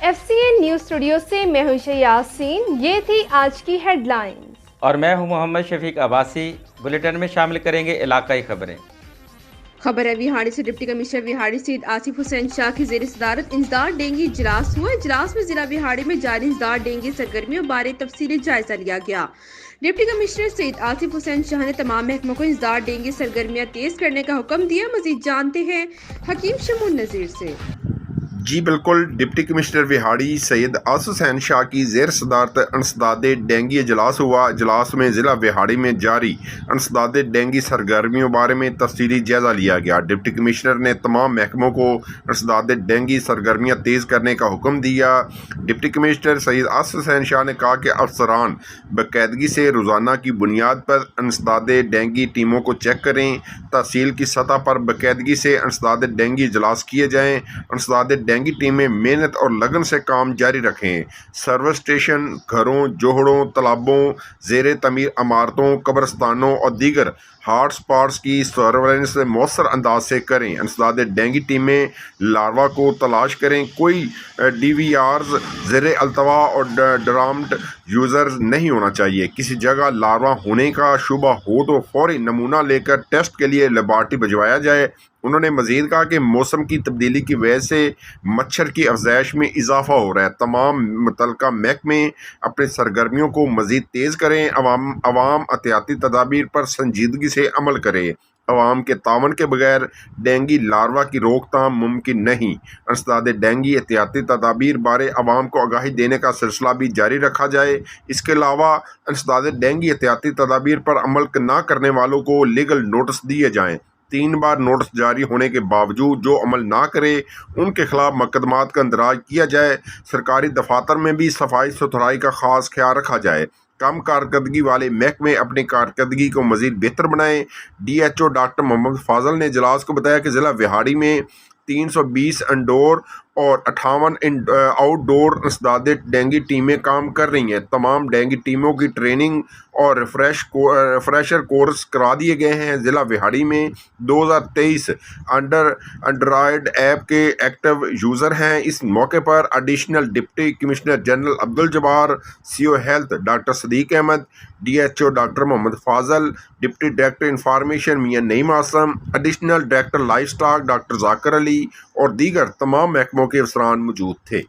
FCN news studio से मैं हूं यासीन। ये थी आज की हेडलाइंस और मैं हूं मोहम्मद शफीक अब्बासी। बुलेटिन में शामिल करेंगे इलाकाई खबरें। खबर है विहाड़ी से डिप्टी कमिश्नर विहाड़ी सैयद आसिफ हुसैन शाह की जेर सदारत इंसदार डेंगू इजलास हुआ। इजलास में जिला विहाड़ी में जारी इंसदार डेंगू सरगर्मियों बारे तफसीली जायजा लिया गया। डिप्टी कमिश्नर सैयद आसिफ हुसैन शाह ने तमाम महकमों को इंसदार डेंगू सरगर्मियां तेज करने का हुक्म दिया। मजीद जानते हैं हकीम शमून नजीर से। जी बिल्कुल, डिप्टी कमिश्नर विहाड़ी सैयद आसिफ हुसैन शाह की जेर सदारत इंसदाद डेंगू इजलास हुआ। इजलास में ज़िला विहाड़ी में जारी इंसदाद डेंगू सरगर्मियों बारे में तफसीली जायजा लिया गया। डिप्टी कमिश्नर ने तमाम महकमों को इंसदाद डेंगू सरगर्मियाँ तेज़ करने का हुक्म दिया। डिप्टी कमिश्नर सैयद आसिफ हुसैन शाह ने कहा कि अफसरान बाकायदगी से रोज़ाना की बुनियाद पर इंसदाद डेंगू टीमों को चेक करें। तहसील की सतह पर बाकायदगी से इंसदाद डेंगू इजलास किए जाएँ। इंसदाद डेंगू टीमें मेहनत और लगन से काम जारी रखें। सर्विस स्टेशन, घरों, जोहड़ों, तालाबों, ज़ेर तमीर इमारतों, कब्रस्तानों और दीगर हॉट स्पॉट्स की सर्वेलेंस मौसर अंदाज से करें। इंसदाद डेंगू टीमें लार्वा को तलाश करें। कोई DVRs ज़ेर अल्तवा और ड्राम्ड यूज़र्स नहीं होना चाहिए। किसी जगह लार्वा होने का शुबा हो तो फौरी नमूना लेकर टेस्ट के लिए लेबॉर्ट्री भिजवाया जाए। उन्होंने मज़ीद कहा कि मौसम की तब्दीली की वजह से मच्छर की अफज़ाइश में इजाफा हो रहा है। तमाम मुतल्लिका महकमे अपने सरगर्मियों को मज़ीद तेज़ करें। अवाम एहतियाती तदाबीर पर संजीदगी से अमल करे। अवाम के तावन के बगैर डेंगू लार्वा की रोकथाम मुमकिन नहीं। इंसदाद डेंगू एहतियाती तदाबीर बारे अवाम को आगाही देने का सिलसिला भी जारी रखा जाए। इसके अलावा इंसदाद डेंगू एहतियाती तदाबीर पर अमल न करने वालों को लीगल नोटिस दिए जाएँ। 3 बार नोटिस जारी होने के बावजूद जो अमल ना करे उनके खिलाफ मुकदमात का इंदराज किया जाए। सरकारी दफातर में भी सफाई सुथराई का खास ख्याल रखा जाए। कम कारकर्दगी वाले महकमे अपनी कारकर्दगी को मज़ीद बेहतर बनाएं। DHO डॉक्टर मोहम्मद फाजल ने इजलास को बताया कि ज़िला विहाड़ी में 320 इंडोर और 58 आउटडोर इंसदाद डेंगू टीमें काम कर रही हैं। तमाम डेंगू टीमों की ट्रेनिंग और रिफ्रेशर कोर्स करा दिए गए हैं। ज़िला विहाड़ी में 2023 एंड्रॉयड ऐप के एक्टिव यूज़र हैं। इस मौके पर additional deputy commissioner general Abdul Jabbar, CO health doctor Sadiq Ahmad, DHO doctor Mohammad Fazal, deputy director information Mian Naeem Asim, additional director livestock doctor Zakir Ali और दीगर तमाम महकमों के अफसरान मौजूद थे।